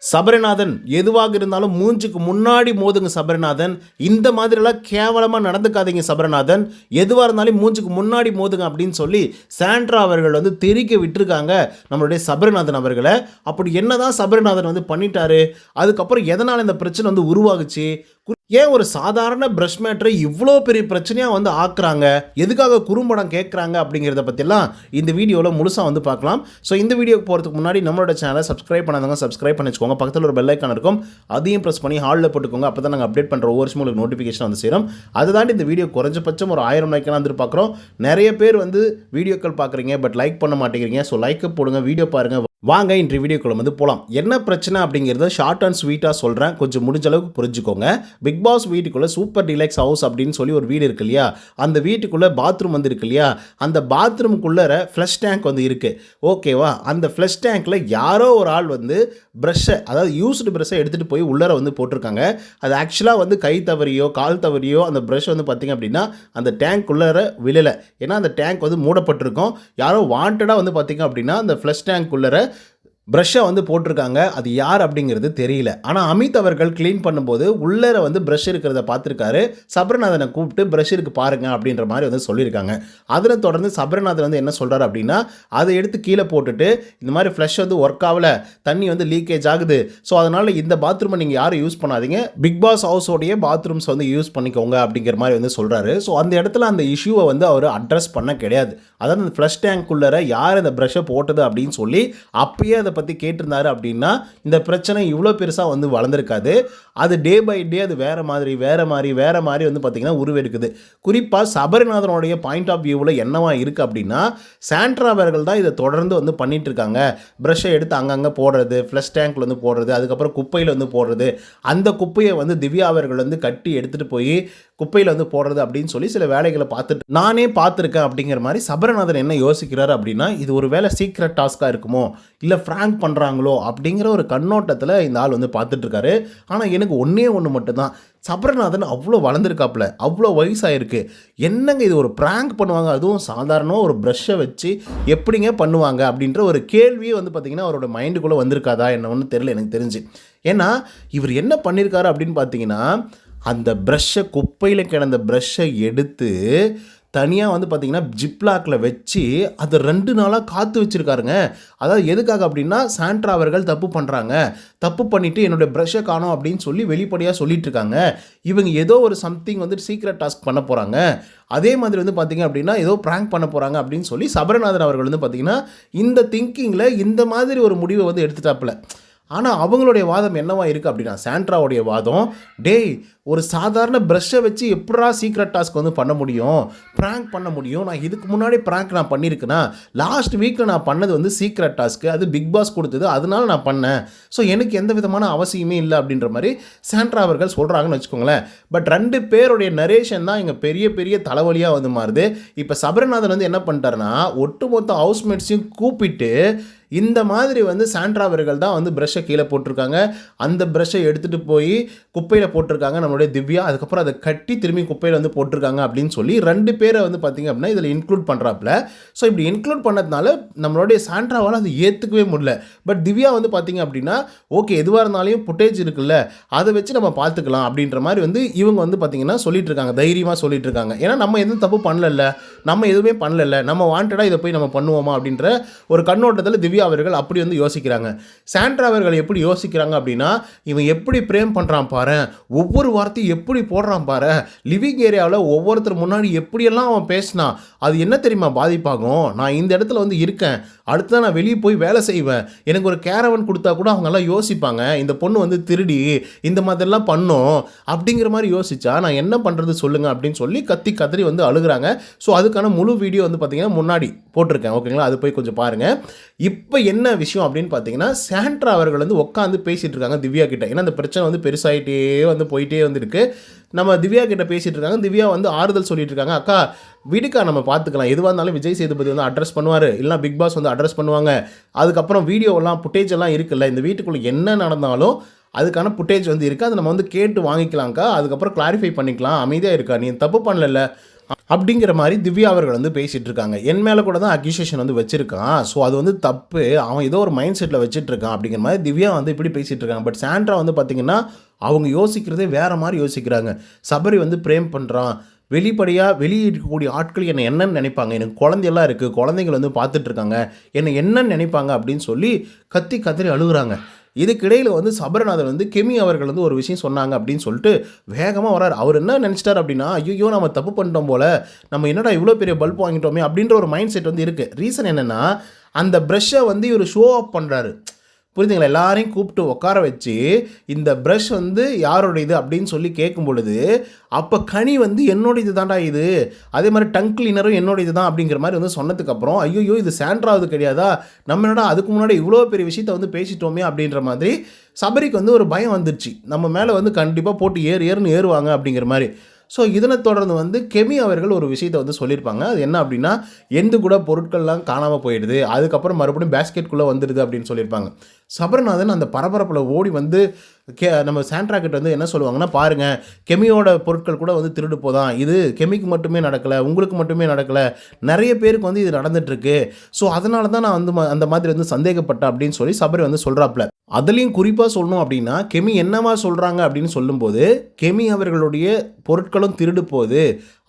சபரிநாதன் எதுவாக இருந்தாலும் மூஞ்சுக்கு முன்னாடி மோதுங்க சபரிநாதன். இந்த மாதிரிலாம் கேவலமாக நடந்துக்காதீங்க சபரிநாதன். எதுவாக இருந்தாலும் மூஞ்சுக்கு முன்னாடி மோதுங்க அப்படின்னு சொல்லி சாண்ட்ரா அவர்கள் வந்து தெரிக்க விட்டுருக்காங்க நம்மளுடைய சபரிநாதன் அவர்களை. அப்படி என்னதான் சபரிநாதன் வந்து பண்ணிட்டாரு, அதுக்கப்புறம் எதனால் இந்த பிரச்சனை வந்து உருவாகுச்சு, ஏன் ஒரு சாதாரண பிரஷ் மேட்டரை இவ்வளோ பெரிய பிரச்சனையாக வந்து ஆக்குறாங்க, எதுக்காக குறும்படம் கேட்குறாங்க அப்படிங்கிறத பற்றிலாம் இந்த வீடியோவில் முழுசாக வந்து பார்க்கலாம். ஸோ இந்த வீடியோக்கு போகிறதுக்கு முன்னாடி நம்மளோட சேனலை சப்ஸ்கிரைப் பண்ணாதவங்க சப்ஸ்கிரைப் பண்ணி வச்சுக்கோங்க. பக்கத்தில் ஒரு பெல் ஐக்கான் இருக்கும், அதையும் ப்ரெஸ் பண்ணி ஹாலில் போட்டுக்கோங்க. அப்போ தான் நாங்கள் அப்டேட் பண்ணுற ஒவ்வொரு விஷயம் உங்களுக்கு நோட்டிஃபிகேஷன் வந்து சேரும். அதை தாண்டி இந்த வீடியோ குறைஞ்சபட்சம் ஒரு 1000 லைக்கெல்லாம் வந்து பார்க்குறோம். நிறைய பேர் வந்து வீடியோக்கள் பார்க்குறீங்க, பட் லைக் பண்ண மாட்டேங்கிறீங்க. ஸோ லைக்கை போடுங்க, வீடியோ பாருங்கள். வாங்க இன்றைய வீடியோக்குள்ள வந்து போகலாம். என்ன பிரச்சனை அப்படிங்கிறத ஷார்ட் அண்ட் ஸ்வீட்டாக சொல்கிறேன், கொஞ்சம் முடிஞ்ச அளவுக்கு புரிஞ்சுக்கோங்க. பிக் பாஸ் வீட்டுக்குள்ளே சூப்பர் டிலக்ஸ் ஹவுஸ் அப்படின்னு சொல்லி ஒரு வீடு இருக்கு இல்லையா, அந்த வீட்டுக்குள்ளே பாத்ரூம் வந்து இருக்கு இல்லையா, அந்த பாத்ரூமுக்குள்ளே ஃப்ளஷ் டேங்க் வந்து இருக்குது. ஓகேவா, அந்த ஃப்ளஷ் டேங்க்கில் யாரோ ஒரு ஆள் வந்து ப்ரஷ்ஷை, அதாவது யூஸ்டு ப்ரஷ்ஷை எடுத்துகிட்டு போய் உள்ளர வந்து போட்டிருக்காங்க. அது ஆக்சுவலாக வந்து கை தவறியோ கால் தவறியோ அந்த ப்ரஷ் வந்து பார்த்திங்க அப்படின்னா அந்த டேங்க் உள்ளர விழலை. ஏன்னா அந்த டேங்க் வந்து மூடப்பட்டிருக்கும். யாரோ வாண்டடாக வந்து பார்த்திங்க அப்படின்னா அந்த ஃப்ளஷ் டேங்க் உள்ளர ப்ரஷ்ஷை வந்து போட்டிருக்காங்க. அது யார் அப்படிங்கிறது தெரியல. ஆனால் அமித் அவர்கள் க்ளீன் பண்ணும்போது உள்ளர வந்து ப்ரஷ் இருக்கிறத பார்த்துருக்காரு. சபரிநாதனை கூப்பிட்டு ப்ரஷ் இருக்கு பாருங்கள் அப்படின்ற மாதிரி வந்து சொல்லியிருக்காங்க. அதில் தொடர்ந்து சபரிநாதன் வந்து என்ன சொல்கிறார் அப்படின்னா, அதை எடுத்து கீழே போட்டுட்டு இந்த மாதிரி ஃப்ளஷ் வந்து ஒர்க் ஆகலை, தண்ணி வந்து லீக்கேஜ் ஆகுது, ஸோ அதனால் இந்த பாத்ரூமை நீங்கள் யாரும் யூஸ் பண்ணாதீங்க, பிக் பாஸ் ஹவுஸோடைய பாத்ரூம்ஸ் வந்து யூஸ் பண்ணிக்கோங்க அப்படிங்கிற மாதிரி வந்து சொல்கிறாரு. ஸோ அந்த இடத்துல அந்த இஷ்யூவை வந்து அவர் அட்ரஸ் பண்ண கிடையாது. அதாவது அந்த ஃப்ளஷ் டேங்க் உள்ளர யார் இந்த ப்ரஷ்ஷை போட்டது அப்படின்னு சொல்லி அப்பயே அதை பற்றி கேட்டிருந்தாரு அப்படின்னா இந்த பிரச்சனை இவ்வளோ பெருசாக வந்து வளர்ந்துருக்காது. அது டே பை டே அது வேறு மாதிரி வந்து பார்த்திங்கன்னா உருவெடுக்குது. குறிப்பாக சபரிநாதனுடைய பாயிண்ட் ஆஃப் வியூவில் என்னவா இருக்குது அப்படின்னா, சாண்ட்ரா அவர்கள் தான் இதை தொடர்ந்து வந்து பண்ணிட்டு இருக்காங்க. ப்ரஷ்ஷை எடுத்து அங்கங்கே போடுறது, ஃப்ளஷ் டேங்க்கில் வந்து போடுறது, அதுக்கப்புறம் குப்பையில் வந்து போடுறது, அந்த குப்பையை வந்து திவ்யா அவர்கள் வந்து கட்டி எடுத்துகிட்டு போய் குப்பையில் வந்து போடுறது அப்படின்னு சொல்லி சில வேலைகளை நானே பார்த்துருக்கேன் அப்படிங்கிற மாதிரி சபரிநாதன் என்ன யோசிக்கிறார் அப்படின்னா, இது ஒரு வேலை சீக்ரெட் டாஸ்க்காக இருக்குமோ, இல்லை ஃப்ராங்க் பண்ணுறாங்களோ அப்படிங்கிற ஒரு கண்ணோட்டத்தில் இந்த ஆள் வந்து பார்த்துட்ருக்காரு. ஆனால் எனக்கு ஒன்றே ஒன்று மட்டும்தான், சபரிநாதன் அவ்வளோ வளர்ந்துருக்காப்புல, அவ்வளோ வயசாகிருக்கு, என்னங்க இது ஒரு ப்ராங்க் பண்ணுவாங்க, அதுவும் சாதாரணமாக ஒரு ப்ரஷ்ஷை வச்சு எப்படிங்க பண்ணுவாங்க அப்படின்ற ஒரு கேள்வியே வந்து பார்த்திங்கன்னா அவரோட மைண்டுக்குள்ளே வந்திருக்காதா என்ன ஒன்று தெரியல எனக்கு தெரிஞ்சு. ஏன்னா இவர் என்ன பண்ணியிருக்காரு அப்படின்னு பார்த்தீங்கன்னா, அந்த ப்ரஷ்ஷை குப்பையில் கிடந்த ப்ரஷ்ஷை எடுத்து தனியாக வந்து பார்த்திங்கன்னா ஜிப்லாக்கில் வச்சு அதை 2 நாளாக காத்து வச்சுருக்காருங்க. அதாவது எதுக்காக அப்படின்னா, சாண்ட்ரா அவர்கள் தப்பு பண்ணுறாங்க, தப்பு பண்ணிவிட்டு என்னுடைய ப்ரஷ்ஷை காணோம் அப்படின்னு சொல்லி வெளிப்படையாக சொல்லிட்டு இருக்காங்க. இவங்க ஏதோ ஒரு சம்திங் வந்து சீக்ரெட் டாஸ்க் பண்ண போகிறாங்க, அதே மாதிரி வந்து பார்த்திங்க அப்படின்னா ஏதோ ப்ராங்க் பண்ண போகிறாங்க அப்படின்னு சொல்லி சபரிநாதன் அவர்கள் வந்து பார்த்திங்கன்னா இந்த திங்கிங்கில் இந்த மாதிரி ஒரு முடிவை வந்து எடுத்துட்டாப்புல. ஆனால் அவங்களுடைய வாதம் என்னவா இருக்குது அப்படின்னா, சாண்ட்ராவுடைய வாதம், டேய் ஒரு சாதாரண ப்ரஷ்ஷை வச்சு எப்படா சீக்ரெட் டாஸ்க் வந்து பண்ண முடியும், ப்ராங்க் பண்ண முடியும், நான் இதுக்கு முன்னாடி ப்ராங்க் நான் பண்ணியிருக்கேன்னா, லாஸ்ட் வீக்கில் நான் பண்ணது வந்து சீக்ரெட் டாஸ்க்கு, அது பிக் பாஸ் கொடுத்தது, அதனால நான் பண்ணேன், ஸோ எனக்கு எந்த விதமான அவசியமே இல்லை அப்படின்ற மாதிரி சாண்ட்ரா அவர்கள் சொல்கிறாங்கன்னு வச்சுக்கோங்களேன். பட் 2 பேருடைய நரேஷன் தான் இங்கே பெரிய பெரிய தலைவலியாக வந்து மாறுது. இப்போ சபரிநாதன் வந்து என்ன பண்ணிட்டாருன்னா, ஒட்டுமொத்த ஹவுஸ்மேட்ஸையும் கூப்பிட்டு இந்த மாதிரி வந்து சாண்ட்ரா அவர்கள் தான் வந்து ப்ரஷ்ஷை கீழே போட்டிருக்காங்க, அந்த ப்ரஷ்ஷை எடுத்துகிட்டு போய் குப்பையில் போட்டிருக்காங்க நம்மளுடைய திவ்யா, அதுக்கப்புறம் அதை கட்டி திரும்பி குப்பையில் வந்து போட்டிருக்காங்க அப்படின்னு சொல்லி 2 பேரை வந்து பார்த்திங்க அப்படின்னா இதில் இன்க்ளூட் பண்ணுறாப்புல. ஸோ இப்படி இன்க்ளூட் பண்ணதுனால நம்மளுடைய சாண்ட்ராவால் அது ஏற்றுக்கவே முடியல. பட் திவ்யா வந்து பார்த்திங்க அப்படின்னா ஓகே எதுவாக இருந்தாலும் ஃபுட்டேஜ் இருக்குல்ல, அதை வச்சு நம்ம பார்த்துக்கலாம் அப்படின்ற மாதிரி வந்து இவங்க வந்து பார்த்திங்கன்னா சொல்லிட்டு இருக்காங்க, தைரியமாக சொல்லிட்டு இருக்காங்க. ஏன்னா நம்ம எதுவும் தப்பு பண்ணல, நம்ம எதுவுமே பண்ணல, நம்ம வாண்டடாக இதை போய் நம்ம பண்ணுவோமா அப்படின்ற ஒரு கண்ணோட்டத்தில் திவ்யா அவர்கள் அப்படி வந்து யோசிக்கிறாங்க. சாண்ட்ரா அவர்கள் எப்படி யோசிக்கிறாங்க அப்படின்னா, இவன் எப்படி பிரேம் பண்ணுறான் பாரு, ஒவ்வொரு வார்த்தையும் எப்படி போடுறான் பாரு, லிவிங் ஏரியாவில் ஒவ்வொருத்தர் முன்னாடி எப்படியெல்லாம் அவன் பேசினான், அது என்ன தெரியுமா பாதிப்பாகும், நான் இந்த இடத்துல வந்து இருக்கேன், அடுத்ததான் நான் வெளியே போய் வேலை செய்வேன், எனக்கு ஒரு கேரவன் கொடுத்தா கூட அவங்கெல்லாம் யோசிப்பாங்க இந்த பொண்ணு வந்து திருடி இந்த மாதிரிலாம் பண்ணும் அப்படிங்கிற மாதிரி யோசிச்சா நான் என்ன பண்ணுறது சொல்லுங்கள் அப்படின்னு சொல்லி கத்தி கதறி வந்து அழுகிறாங்க. ஸோ அதுக்கான முழு வீடியோ வந்து பார்த்திங்கன்னா முன்னாடி போட்டிருக்கேன், ஓகேங்களா, அது போய் கொஞ்சம் பாருங்கள். இப்போ என்ன விஷயம் அப்படின்னு பார்த்தீங்கன்னா, சாண்ட்ரா அவர்கள் வந்து உட்காந்து பேசிகிட்டு இருக்காங்க திவ்யா கிட்ட. ஏன்னா அந்த பிரச்சனை வந்து பெருசாகிட்டே வந்து போயிட்டே வந்துருக்கு. நம்ம திவ்யா கிட்ட பேசிகிட்டு இருக்காங்க. திவ்யா வந்து ஆறுதல் சொல்லிட்டு இருக்காங்க, அக்கா விடுக்கா நம்ம பார்த்துக்கலாம், எதுவாக இருந்தாலும் விஜய் சேதுபதி வந்து அட்ரஸ் பண்ணுவார், இல்லைனா பிக் பாஸ் வந்து அட்ரஸ் பண்ணுவாங்க, அதுக்கப்புறம் வீடியோவெல்லாம் ஃபுட்டேஜ் எல்லாம் இருக்குல்ல, இந்த வீட்டுக்குள்ளே என்ன நடந்தாலும் அதுக்கான ஃபுட்டேஜ் வந்து இருக்குது, அதை நம்ம வந்து கேட்டு வாங்கிக்கலாம்க்கா, அதுக்கப்புறம் கிளாரிஃபை பண்ணிக்கலாம், அமைதியாக இருக்கா, நீ தப்பு பண்ணல, அப்படிங்கிற மாதிரி திவ்யா அவர்கள் வந்து பேசிகிட்டு இருக்காங்க. என் மேலே கூட தான் அக்யூசேஷன் வந்து வச்சுருக்கான். ஸோ அது வந்து தப்பு, அவன் ஏதோ ஒரு மைண்ட் செட்டில் வச்சுட்டு இருக்கான் அப்படிங்கிற மாதிரி திவ்யா வந்து இப்படி பேசிகிட்டு இருக்காங்க. பட் சாண்ட்ரா வந்து பார்த்திங்கன்னா அவங்க யோசிக்கிறதே வேறு மாதிரி யோசிக்கிறாங்க. சபரி வந்து பிரேம் பண்ணுறான், வெளிப்படையாக வெளியே இருக்கக்கூடிய ஆட்கள் என்னை என்னன்னு நினைப்பாங்க, எனக்கு குழந்தையெல்லாம் இருக்குது, குழந்தைகள் வந்து பார்த்துட்ருக்காங்க, என்னை என்னன்னு நினைப்பாங்க அப்படின்னு சொல்லி கத்தி கதறி அழுகுறாங்க. இதுக்கிடையில் வந்து சபரநாதன் வந்து கெமி அவர்கள் வந்து ஒரு விஷயம் சொன்னாங்க அப்படின்னு சொல்லிட்டு வேகமாக வரார். அவர் என்ன நினச்சிட்டார் அப்படின்னா, ஐயோ நம்ம தப்பு பண்ணிட்டோம் போல், நம்ம என்னடா இவ்வளோ பெரிய பல்ப் வாங்கிட்டோமே அப்படின்ற ஒரு மைண்ட் செட் வந்து இருக்குது. ரீசன் என்னென்னா, அந்த ப்ரஷ்ஷை வந்து இவர் ஷோ ஆஃப் பண்ணுறாரு. புரியுதுங்களா? எல்லாரையும் கூப்பிட்டு உட்கார வச்சு இந்த ப்ரஷ் வந்து யாரோட இது அப்படின்னு சொல்லி கேட்கும் பொழுது, அப்போ கனி வந்து என்னோட இது தாண்டா இது, அதே மாதிரி டங் கிளீனரும் என்னோட இது தான் அப்படிங்கிற மாதிரி வந்து சொன்னதுக்கப்புறம், ஐயோ இது சாண்ட்ராவது கிடையாதா, நம்ம என்னடா அதுக்கு முன்னாடி இவ்வளோ பெரிய விஷயத்த வந்து பேசிட்டோமே அப்படின்ற மாதிரி சபரிக்கு வந்து ஒரு பயம் வந்துடுச்சு. நம்ம மேலே வந்து கண்டிப்பாக போட்டு ஏறுன்னு ஏறுவாங்க அப்படிங்கிற மாதிரி. ஸோ இதனை தொடர்ந்து வந்து கெமி அவர்கள் ஒரு விஷயத்தை வந்து சொல்லியிருப்பாங்க. அது என்ன அப்படின்னா, எந்து கூட பொருட்கள்லாம் காணாமல் போயிடுது, அதுக்கப்புறம் மறுபடியும் பேஸ்கெட்குள்ளே வந்துடுது அப்படின்னு சொல்லியிருப்பாங்க. சபரநாதன் அந்த பரபரப்பில் ஓடி வந்து நம்ம சாண்ட்ரா கிட்ட வந்து என்ன சொல்லுவாங்கன்னா, பாருங்கள் கெமியோட பொருட்கள் கூட வந்து திருடு போதான், இது கெமிக்கு மட்டுமே நடக்கலை, உங்களுக்கு மட்டுமே நடக்கலை, நிறைய பேருக்கு வந்து இது நடந்துகிட்ருக்கு, ஸோ அதனால தான் நான் வந்து அந்த மாதிரி வந்து சந்தேகப்பட்டேன் அப்படின்னு சொல்லி சபரி வந்து சொல்கிறாப்புல. அதுலேயும் குறிப்பாக சொல்லணும் அப்படின்னா, கெமி என்னவா சொல்கிறாங்க அப்படின்னு சொல்லும்போது, கெமி அவர்களுடைய பொருட்களும் திருடு போகுது,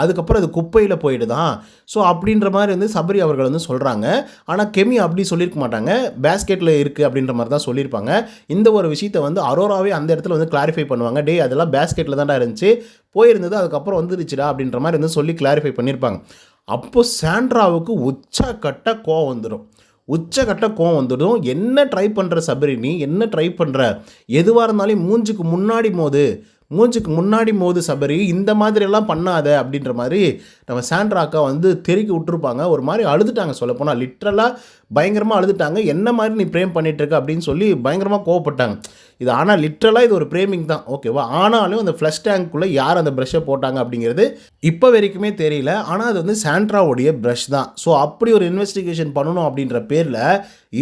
அதுக்கப்புறம் அது குப்பையில் போயிடுதான், ஸோ அப்படின்ற மாதிரி வந்து சபரி அவர்கள் வந்து சொல்கிறாங்க. ஆனால் கெமி அப்படி சொல்லியிருக்க மாட்டாங்க, பேஸ்கெட்டில் இருக்குது அப்படின்ற மாதிரி தான் சொல்லியிருப்பாங்க. இந்த ஒரு விஷயத்தை வந்து அரோராவே அந்த இடத்துல வந்து கிளாரிஃபை பண்ணுவாங்க. டே அதெல்லாம் பேஸ்கெட்டில் தான்டா இருந்துச்சு, போயிருந்தது அதுக்கப்புறம் வந்துருச்சுடா அப்படின்ற மாதிரி வந்து சொல்லி கிளாரிஃபை பண்ணியிருப்பாங்க. அப்போது சாண்ட்ராவுக்கு உச்சக்கட்ட கோவம் வந்துடும். என்ன ட்ரை பண்ணுற சபரி, நீ என்ன ட்ரை பண்ணுற, எதுவாக இருந்தாலும் மூஞ்சுக்கு முன்னாடி மோது சபரி, இந்த மாதிரியெல்லாம் பண்ணாத அப்படின்ற மாதிரி நம்ம சாண்ட்ராக்கா வந்து தெருக்கி விட்டுருப்பாங்க. ஒரு மாதிரி அழுதுட்டாங்க, சொல்லப்போனால் லிட்ரலாக பயங்கரமாக அழுதுட்டாங்க. என்ன மாதிரி நீ பிரேம் பண்ணிகிட்ருக்க அப்படின்னு சொல்லி பயங்கரமாக கோவப்பட்டாங்க. இது ஆனால் லிட்ரலாக இது ஒரு பிரேமிங் தான், ஓகேவா? ஆனாலும் அந்த ஃப்ளஷ் டேங்க்குள்ளே யார் அந்த ப்ரஷ்ஷை போட்டாங்க அப்படிங்கிறது இப்போ வரைக்குமே தெரியல. ஆனால் அது வந்து சாண்ட்ராவுடைய ப்ரஷ் தான். ஸோ அப்படி ஒரு இன்வெஸ்டிகேஷன் பண்ணணும் அப்படின்ற பேரில்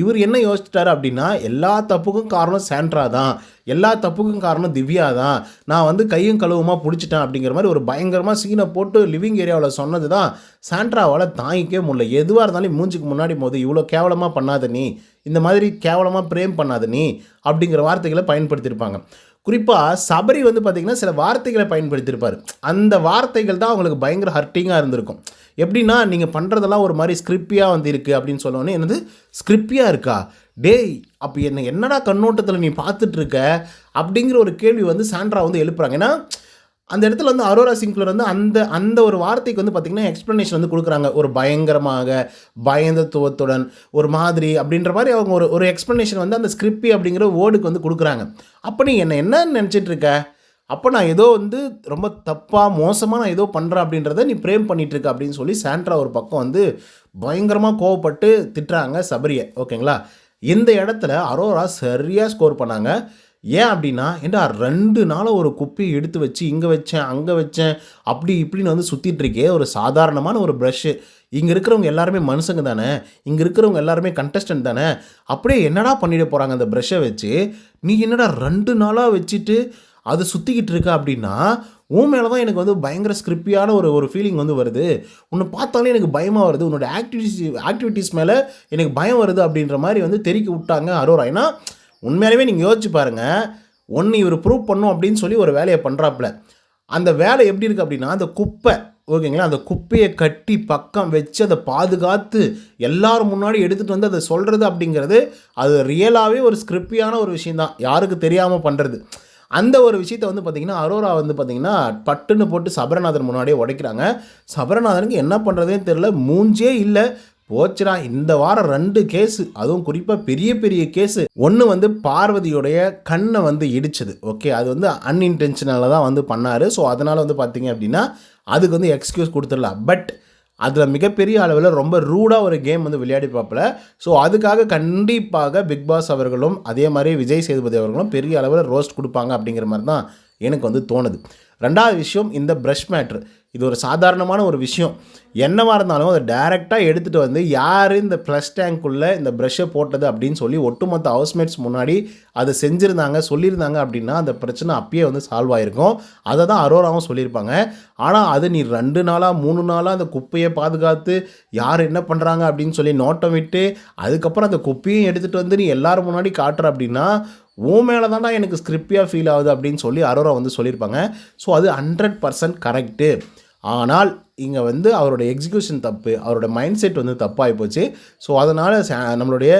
இவர் என்ன யோசிச்சிட்டாரு அப்படின்னா, எல்லா தப்புக்கும் காரணம் சாண்ட்ரா தான், எல்லா தப்புக்கும் காரணம் திவ்யா தான், நான் வந்து கையும் கழுவுமா பிடிச்சிட்டேன் அப்படிங்கிற மாதிரி ஒரு பயங்கரமாக சீனை போட்டு லிவிங் ஏரியாவில் சொன்னது தான் சாண்ட்ராவால் தாங்கிக்கவே முடியல. எதுவாக இருந்தாலும் மூஞ்சுக்கு முன்னாடி போது இவ்வளோ கேவலமாக பண்ணாத நீ, இந்த மாதிரி கேவலமாக பிரேம் பண்ணாத நீ அப்படிங்கிற வார்த்தைகளை பயன்படுத்தியிருப்பாங்க. குறிப்பாக சபரி வந்து பார்த்திங்கன்னா சில வார்த்தைகளை பயன்படுத்தியிருப்பார். அந்த வார்த்தைகள் தான் அவங்களுக்கு பயங்கர ஹர்ட்டிங்காக இருந்திருக்கும். எப்படின்னா, நீங்கள் பண்ணுறதெல்லாம் ஒரு மாதிரி ஸ்கிரிப்பியாக வந்து இருக்குது அப்படின்னு சொன்னோன்னே, என்னது ஸ்கிரிப்பியாக இருக்கா, டேய் அப்போ என்னடா கண்ணோட்டத்தில் நீ பார்த்துட்ருக்க அப்படிங்கிற ஒரு கேள்வி வந்து சாண்ட்ரா வந்து எழுப்புறாங்க. ஏன்னா அந்த இடத்துல வந்து அரோரா சிங்க்லர் வந்து அந்த ஒரு வார்த்தைக்கு வந்து பார்த்திங்கன்னா எக்ஸ்ப்ளனேஷன் வந்து கொடுக்குறாங்க. ஒரு பயங்கரமாக பயந்தத்துவத்துடன் ஒரு மாதிரி அப்படின்ற மாதிரி அவங்க ஒரு எக்ஸ்ப்ளனேஷன் வந்து அந்த ஸ்கிரிப்பி அப்படிங்கிற வேர்டுக்கு வந்து கொடுக்குறாங்க. அப்போ நீ என்ன நினச்சிட்ருக்க, அப்போ நான் ஏதோ வந்து ரொம்ப தப்பாக மோசமாக நான் ஏதோ பண்ணுறேன் அப்படின்றத நீ பிரேம் பண்ணிகிட்ருக்க அப்படின்னு சொல்லி சாண்ட்ரா ஒரு பக்கம் வந்து பயங்கரமாக கோவப்பட்டு திட்டுறாங்க சபரியை, ஓகேங்களா? இந்த இடத்துல அரோரா சரியாக ஸ்கோர் பண்ணாங்க. ஏன் அப்படின்னா, ஏன்டா 2 நாளாக ஒரு குப்பியை எடுத்து வச்சு இங்கே வச்சேன் அங்கே வச்சேன் அப்படி இப்படின்னு வந்து சுற்றிட்டுருக்கே, ஒரு சாதாரணமான ஒரு ப்ரஷ்ஷு, இங்கே இருக்கிறவங்க எல்லாருமே மனுஷங்க தானே, இங்கே இருக்கிறவங்க எல்லாருமே கண்டஸ்டன்ட் தானே, அப்படியே என்னடா பண்ணிட போகிறாங்க அந்த ப்ரஷ்ஷை வச்சு, நீ என்னடா 2 நாளாக வச்சுட்டு அது சுற்றிக்கிட்டு இருக்க அப்படின்னா, உன் மேலே தான் எனக்கு வந்து பயங்கர ஸ்கிரிப்பியான ஒரு ஃபீலிங் வந்து வருது, உன்னை பார்த்தாலே எனக்கு பயமாக வருது, உன்னோட ஆக்டிவிட்டீஸ் மேலே எனக்கு பயம் வருது அப்படின்ற மாதிரி வந்து தெறிக்கி விட்டாங்க அரோரா. ஏன்னா உண்மையாகவே நீங்கள் யோசிச்சு பாருங்கள், ஒன்று இவர் ப்ரூவ் பண்ணும் அப்படின்னு சொல்லி ஒரு வேலையை பண்ணுறாப்புல, அந்த வேலை எப்படி இருக்குது அப்படின்னா, அந்த குப்பை, ஓகேங்களா, அந்த குப்பையை கட்டி பக்கம் வச்சு அதை பாதுகாத்து எல்லாரும் முன்னாடி எடுத்துகிட்டு வந்து அதை சொல்கிறது அப்படிங்கிறது அது ரியலாகவே ஒரு ஸ்கிரிப்பியான ஒரு விஷயந்தான், யாருக்கு தெரியாமல் பண்ணுறது. அந்த ஒரு விஷயத்தை வந்து பார்த்திங்கன்னா அரோரா வந்து பார்த்திங்கன்னா பட்டுன்னு போட்டு சபரநாதன் முன்னாடியே உடைக்கிறாங்க. சபரநாதனுக்கு என்ன பண்ணுறதுன்னு தெரியல, மூஞ்சே இல்லை, போச்சுடா இந்த வாரம் 2 கேஸு, அதுவும் குறிப்பாக பெரிய பெரிய கேஸு. ஒன்று வந்து பார்வதியோடைய கண்ணை வந்து இடிச்சது, ஓகே, அது வந்து அன்இன்டென்ஷனலாக தான் வந்து பண்ணார். ஸோ அதனால் வந்து பார்த்திங்க அப்படின்னா அதுக்கு வந்து எக்ஸ்கியூஸ் கொடுத்துடலாம். பட் அதில் மிகப்பெரிய அளவில் ரொம்ப ரூடாக ஒரு கேம் வந்து விளையாடி பார்ப்பல. ஸோ அதுக்காக கண்டிப்பாக பிக் பாஸ் அவர்களும் அதே மாதிரி விஜய் சேதுபதி அவர்களும் பெரிய அளவில் ரோஸ்ட் கொடுப்பாங்க அப்படிங்கிற மாதிரி தான் எனக்கு வந்து தோணுது. 2வது விஷயம், இந்த ப்ரஷ் மேட்ரு, இது ஒரு சாதாரணமான ஒரு விஷயம். என்னவா இருந்தாலும் அதை டைரெக்டாக எடுத்துகிட்டு வந்து யார் இந்த ப்ளஷ் டேங்க்குள்ளே இந்த ப்ரஷ்ஷை போட்டது அப்படின்னு சொல்லி ஒட்டுமொத்த ஹவுஸ்மேட்ஸ் முன்னாடி அதை செஞ்சுருந்தாங்க, சொல்லியிருந்தாங்க அப்படின்னா அந்த பிரச்சனை அப்பயே வந்து சால்வ் ஆகிருக்கும். அதை தான் அரோராவும் சொல்லியிருப்பாங்க. ஆனால் அது நீ 2 நாளாக 3 நாளாக அந்த குப்பையை பாதுகாத்து யார் என்ன பண்ணுறாங்க அப்படின்னு சொல்லி நோட்டம் விட்டு அதுக்கப்புறம் அந்த குப்பையும் எடுத்துகிட்டு வந்து நீ எல்லோரும் முன்னாடி காட்டுற அப்படின்னா உன் மேலே தான்டா எனக்கு ஸ்கிரிப்பியாக ஃபீல் ஆகுது அப்படின்னு சொல்லி அரோரா வந்து சொல்லியிருப்பாங்க. ஸோ அது 100% கரெக்டு. ஆனால் இங்கே வந்து அவரோட எக்ஸிக்யூஷன் தப்பு, அவரோட மைண்ட் செட் வந்து தப்பாகி போச்சு. ஸோ அதனால் நம்மளுடைய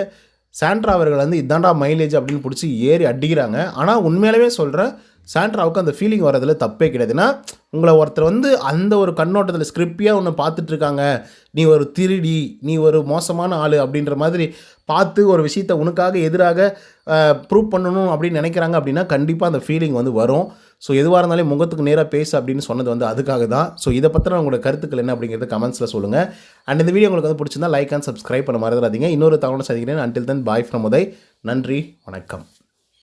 சாண்ட்ரா அவர்கள் வந்து இதாண்டா மைலேஜ் அப்படின்னு பிடிச்சி ஏறி அடிக்கிறாங்க. ஆனால் உண்மையிலேயே சொல்கிறேன், சாண்ட்ராவுக்கு அந்த ஃபீலிங் வரதில் தப்பே கிடையாதுன்னா, உங்களை ஒருத்தர் வந்து அந்த ஒரு கண்ணோட்டத்தில் ஸ்கிரிப்பியாக ஒன்று பார்த்துட்ருக்காங்க, நீ ஒரு திருடி, நீ ஒரு மோசமான ஆள் அப்படின்ற மாதிரி பார்த்து ஒரு விஷயத்தை உனக்காக எதிராக ப்ரூவ் பண்ணணும் அப்படின்னு நினைக்கிறாங்க அப்படின்னா கண்டிப்பாக அந்த ஃபீலிங் வந்து வரும். ஸோ எதுவாக இருந்தாலும் முகத்துக்கு நேராக பேசு அப்படின்னு சொன்னது வந்து அதுக்காக தான். ஸோ இதை பற்றின உங்களோட கருத்துக்கள் என்ன அப்படிங்கிறத கமெண்ட்ஸில் சொல்லுங்கள். அண்ட் இந்த வீடியோ உங்களுக்கு வந்து பிடிச்சிருந்தா லைக் அண்ட் சப்ஸ்கிரைப் பண்ண மறந்துடாதீங்க. இன்னொரு தகவலை சந்திக்கிறேன். Until then bye from Uday. நன்றி, வணக்கம்.